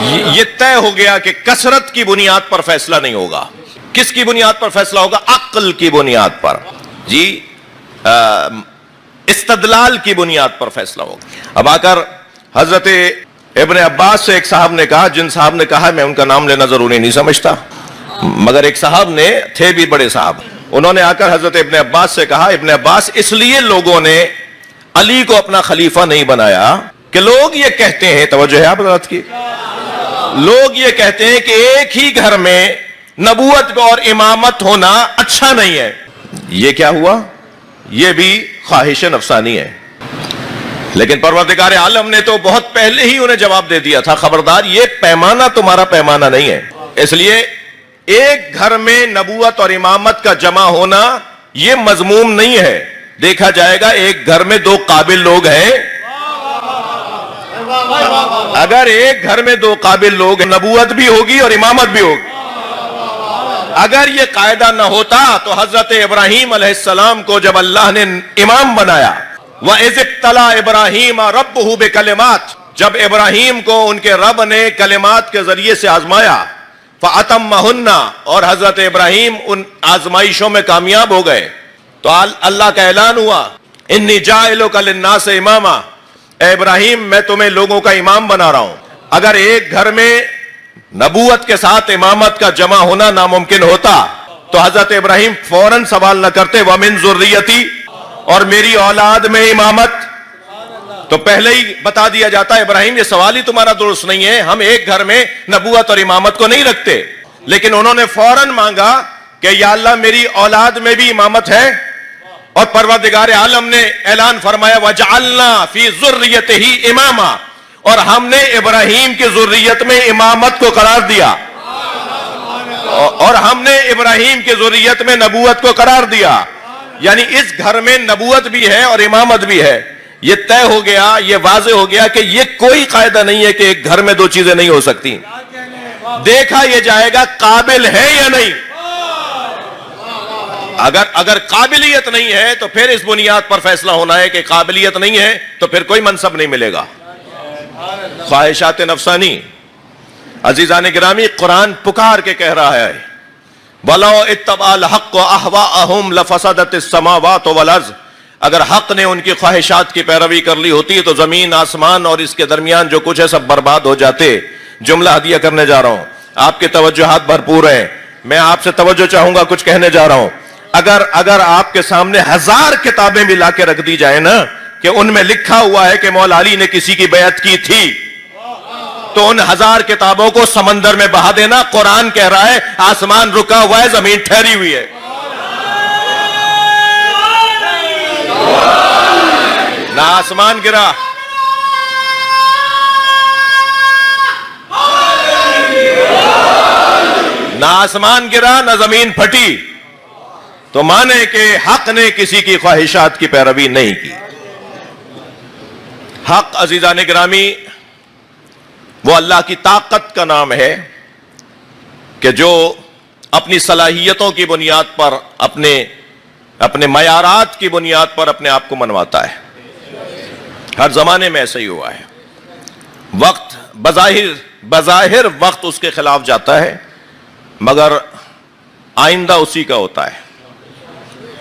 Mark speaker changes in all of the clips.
Speaker 1: یہ طے ہو گیا کہ کثرت کی بنیاد پر فیصلہ نہیں ہوگا. کس کی بنیاد پر فیصلہ ہوگا؟ عقل کی بنیاد پر. جی استدلال کی بنیاد پر فیصلہ ہوگا. اب آ کر حضرت ابن عباس سے ایک صاحب نے کہا، جن صاحب نے کہا میں ان کا نام لینا ضروری نہیں سمجھتا، مگر ایک صاحب نے تھے بھی بڑے صاحب، انہوں نے آ کر حضرت ابن عباس سے کہا، ابن عباس اس لیے لوگوں نے علی کو اپنا خلیفہ نہیں بنایا کہ لوگ یہ کہتے ہیں، توجہ ہے آپ حضرات کی، لوگ یہ کہتے ہیں کہ ایک ہی گھر میں نبوت اور امامت ہونا اچھا نہیں ہے. یہ کیا ہوا؟ یہ بھی خواہش نفسانی ہے. لیکن پروردگار عالم نے تو بہت پہلے ہی انہیں جواب دے دیا تھا، خبردار یہ پیمانہ تمہارا پیمانہ نہیں ہے. اس لیے ایک گھر میں نبوت اور امامت کا جمع ہونا یہ مذموم نہیں ہے. دیکھا جائے گا ایک گھر میں دو قابل لوگ ہیں، اگر ایک گھر میں دو قابل لوگ ہیں نبوت بھی ہوگی اور امامت بھی ہوگی. اگر یہ قاعدہ نہ ہوتا تو حضرت ابراہیم علیہ السلام کو جب اللہ نے امام بنایا، وَإِذِ ابْتَلَىٰ إِبْرَاهِيمَ رَبُّهُ بِكَلِمَاتٍ، جب ابراہیم کو ان کے رب نے کلمات کے ذریعے سے آزمایا، فَأَتَمَّهُنَّ، اور حضرت ابراہیم ان آزمائشوں میں کامیاب ہو گئے، تو اللہ کا اعلان ہوا، اِنِّي جَاعِلُكَ لِلنَّاسِ إِمَامًا، اے ابراہیم میں تمہیں لوگوں کا امام بنا رہا ہوں. اگر ایک گھر میں نبوت کے ساتھ امامت کا جمع ہونا ناممکن ہوتا تو حضرت ابراہیم فوراً سوال نہ کرتے وَمِن ذُرِّيَّتِي، اور میری اولاد میں امامت، تو پہلے ہی بتا دیا جاتا ابراہیم یہ سوال ہی تمہارا درست نہیں ہے، ہم ایک گھر میں نبوت اور امامت کو نہیں رکھتے. لیکن انہوں نے فوراً مانگا کہ یا اللہ میری اولاد میں بھی امامت ہے، اور پروردگار عالم نے اعلان فرمایا وَجَعَلْنَا فِي ذُرِّيَّتِهِ إِمَامًا، اور ہم نے ابراہیم کی ذریت میں امامت کو قرار دیا، اور ہم نے ابراہیم کی ذریت میں نبوت کو قرار دیا. یعنی اس گھر میں نبوت بھی ہے اور امامت بھی ہے. یہ طے ہو گیا، یہ واضح ہو گیا کہ یہ کوئی قاعدہ نہیں ہے کہ ایک گھر میں دو چیزیں نہیں ہو سکتی. دیکھا یہ جائے گا قابل ہے یا نہیں. اگر قابلیت نہیں ہے تو پھر اس بنیاد پر فیصلہ ہونا ہے کہ قابلیت نہیں ہے تو پھر کوئی منصب نہیں ملے گا. خواہشات نفسانی. عزیزان گرامی، قرآن پکار کے کہہ رہا ہے وَلَوْ اتَّبَعَ الْحَقُّ أَهْوَاءَهُمْ لَفَسَدَتِ السَّمَاوَاتُ وَالْأَرْضُ، اگر حق نے ان کی خواہشات کی پیروی کر لی ہوتی تو زمین آسمان اور اس کے درمیان جو کچھ ہے سب برباد ہو جاتے. جملہ ہدیہ کرنے جا رہا ہوں، آپ کے توجہات بھرپور ہیں، میں آپ سے توجہ چاہوں گا، کچھ کہنے جا رہا ہوں. اگر آپ کے سامنے 1000 کتابیں بھی لا کے رکھ دی جائیں نا کہ ان میں لکھا ہوا ہے کہ مولا علی نے کسی کی بیعت کی تھی، تو ان 1000 کتابوں کو سمندر میں بہا دینا. قرآن کہہ رہا ہے آسمان رکا ہوا ہے، زمین ٹھہری ہوئی ہے. نہ آسمان گرا، نہ آسمان گرا، نہ زمین پھٹی، تو مانے کہ حق نے کسی کی خواہشات کی پیروی نہیں کی. حق عزیزان گرامی وہ اللہ کی طاقت کا نام ہے کہ جو اپنی صلاحیتوں کی بنیاد پر اپنے معیارات کی بنیاد پر اپنے آپ کو منواتا ہے. ہر زمانے میں ایسا ہی ہوا ہے. وقت بظاہر وقت اس کے خلاف جاتا ہے مگر آئندہ اسی کا ہوتا ہے.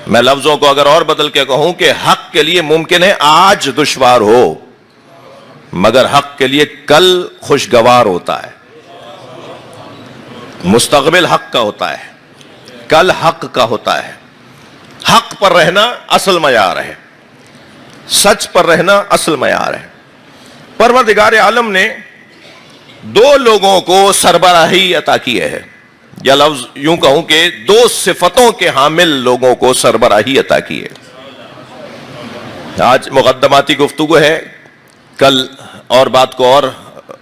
Speaker 1: میں لفظوں کو اگر اور بدل کے کہوں کہ حق کے لیے ممکن ہے آج دشوار ہو مگر حق کے لیے کل خوشگوار ہوتا ہے. مستقبل حق کا ہوتا ہے، کل حق کا ہوتا ہے. حق پر رہنا اصل معیار ہے، سچ پر رہنا اصل معیار ہے. پروردگار عالم نے 2 لوگوں کو سربراہی عطا کی ہے، یا لفظ یوں کہوں کہ 2 صفتوں کے حامل لوگوں کو سربراہی عطا کی ہے. آج مقدماتی گفتگو ہے، کل اور بات کو اور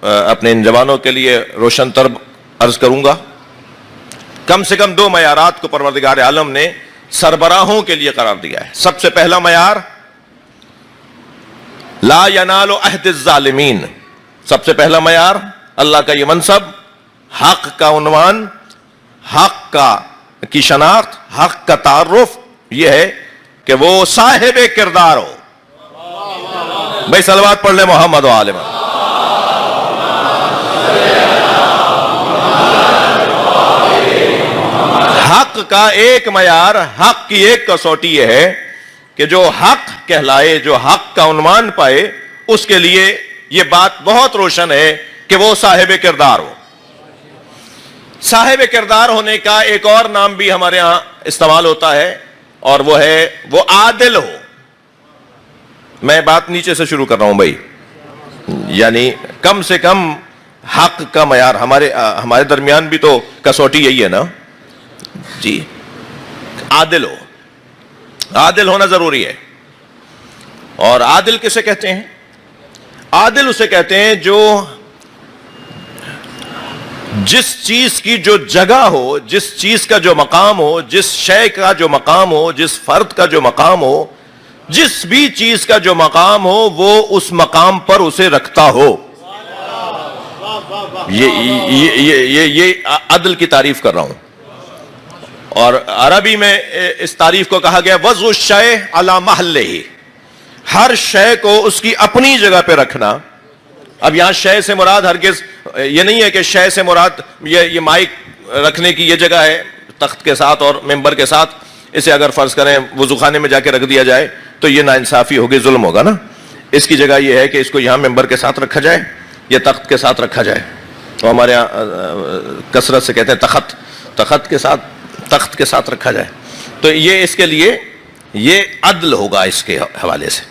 Speaker 1: اپنے ان جوانوں کے لیے روشن تر عرض کروں گا. کم سے کم 2 معیارات کو پروردگار عالم نے سربراہوں کے لیے قرار دیا ہے. سب سے پہلا معیار لا ینال عہد الظالمین. سب سے پہلا معیار اللہ کا یہ منصب، حق کا عنوان، حق کی شناخت، حق کا تعارف یہ ہے کہ وہ صاحب کردار ہو. بھائی صلوات پڑھ لیں محمد و آل محمد. حق کا ایک معیار، حق کی ایک کسوٹی یہ ہے کہ جو حق کہلائے، جو حق کا عنوان پائے، اس کے لیے یہ بات بہت روشن ہے کہ وہ صاحب کردار ہو۔ صاحب کردار ہونے کا ایک اور نام بھی ہمارے ہاں استعمال ہوتا ہے، اور وہ ہے وہ عادل ہو۔ میں بات نیچے سے شروع کر رہا ہوں بھائی، یعنی کم سے کم حق کا معیار ہمارے درمیان بھی تو کسوٹی یہی ہے نا جی، عادل ہو۔ عادل ہونا ضروری ہے۔ اور عادل کسے کہتے ہیں؟ عادل اسے کہتے ہیں جو جس چیز کی جو جگہ ہو، جس چیز کا جو مقام ہو، جس شے کا جو مقام ہو، جس فرد کا جو مقام ہو، جس بھی چیز کا جو مقام ہو، وہ اس مقام پر اسے رکھتا ہو۔ یہ عدل کی تعریف کر رہا ہوں۔ اور عربی میں اس تعریف کو کہا گیا وضع الشیء علی محلہ، ہر شے کو اس کی اپنی جگہ پہ رکھنا۔ اب یہاں شے سے مراد ہرگز یہ نہیں ہے کہ شے سے مراد یہ مائک رکھنے کی یہ جگہ ہے تخت کے ساتھ اور ممبر کے ساتھ، اسے اگر فرض کریں وضو خانے میں جا کے رکھ دیا جائے تو یہ ناانصافی ہوگی، ظلم ہوگا نا۔ اس کی جگہ یہ ہے کہ اس کو یہاں ممبر کے ساتھ رکھا جائے یا تخت کے ساتھ رکھا جائے، تو ہمارے یہاں کثرت سے کہتے ہیں تخت کے ساتھ رکھا جائے، تو یہ اس کے لیے یہ عدل ہوگا اس کے حوالے سے۔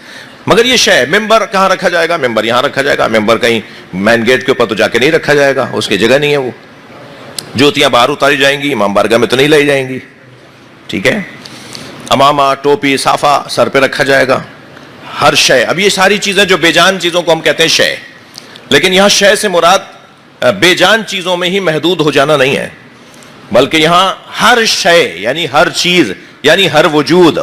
Speaker 1: مگر یہ شے ممبر کہاں رکھا جائے گا؟ ممبر یہاں رکھا جائے گا، ممبر کہیں مین گیٹ کے اوپر تو جا کے نہیں رکھا جائے گا، اس کی جگہ نہیں ہے وہ۔ جوتیاں باہر اتاری جائیں گی، امام بارگاہ میں تو نہیں لائی جائیں گی، ٹھیک ہے۔ امامہ، ٹوپی، صافہ سر پہ رکھا جائے گا، ہر شے۔ اب یہ ساری چیزیں جو بے جان چیزوں کو ہم کہتے ہیں شے، لیکن یہاں شے سے مراد بے جان چیزوں میں ہی محدود ہو جانا نہیں ہے، بلکہ یہاں ہر شے یعنی ہر چیز یعنی ہر وجود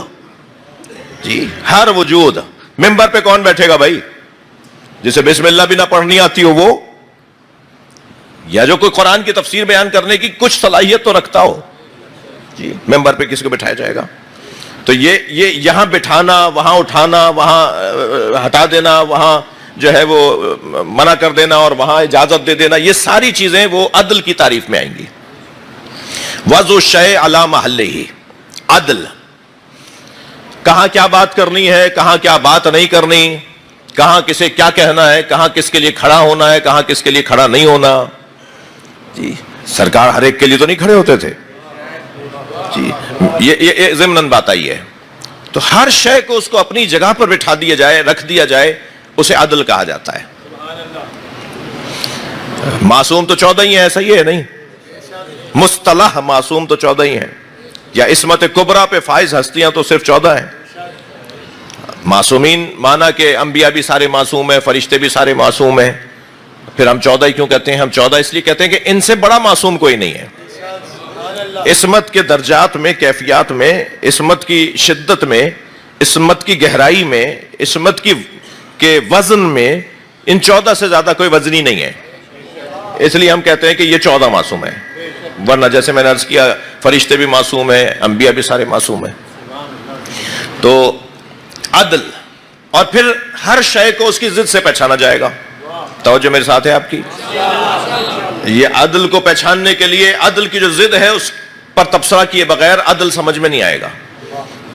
Speaker 1: جی، ہر وجود۔ ممبر پہ کون بیٹھے گا بھائی؟ جسے بسم اللہ بھی نہ پڑھنی آتی ہو وہ، یا جو کوئی قرآن کی تفسیر بیان کرنے کی کچھ صلاحیت تو رکھتا ہو جی، ممبر پہ کسی کو بٹھایا جائے گا؟ تو یہ یہاں بٹھانا، وہاں اٹھانا، وہاں ہٹا دینا، وہاں جو ہے وہ منع کر دینا اور وہاں اجازت دے دینا، یہ ساری چیزیں وہ عدل کی تعریف میں آئیں گی۔ وضع الشیء علی محلہ، عدل۔ کہاں کیا بات کرنی ہے، کہاں کیا بات نہیں کرنی، کہاں کسے کیا کہنا ہے، کہاں کس کے لیے کھڑا ہونا ہے، کہاں کس کے لیے کھڑا نہیں ہونا جی۔ سرکار ہر ایک کے لیے تو نہیں کھڑے ہوتے تھے جی، یہ ضمناً بات آئی ہے۔ تو ہر شے کو اس کو اپنی جگہ پر بٹھا دیا جائے، رکھ دیا جائے، اسے عدل کہا جاتا ہے۔ معصوم تو 14 ہی ہیں، ایسا ہی ہے نہیں؟ مصطلح معصوم تو 14 ہی ہیں، یا عصمت کبریٰ پہ فائز ہستیاں تو صرف 14 ہیں۔ معصومین مانا کہ انبیاء بھی سارے معصوم ہیں، فرشتے بھی سارے معصوم ہیں، پھر ہم 14 ہی کیوں کہتے ہیں؟ ہم 14 اس لیے کہتے ہیں کہ ان سے بڑا معصوم کوئی نہیں ہے۔ عصمت کے درجات میں، کیفیات میں، عصمت کی شدت میں، عصمت کی گہرائی میں، عصمت کے وزن میں ان 14 سے زیادہ کوئی وزنی نہیں ہے، اس لیے ہم کہتے ہیں کہ یہ 14 معصوم ہیں۔ ورنہ جیسے میں نے عرض کیا فرشتے بھی معصوم ہیں، انبیاء بھی سارے معصوم ہیں۔ تو عدل، اور پھر ہر شے کو اس کی ضد سے پہچانا جائے گا۔ توجہ میرے ساتھ ہے آپ کی؟ یہ عدل کو پہچاننے کے لیے عدل کی جو ضد ہے اس پر تبصرہ کیے بغیر عدل سمجھ میں نہیں آئے گا۔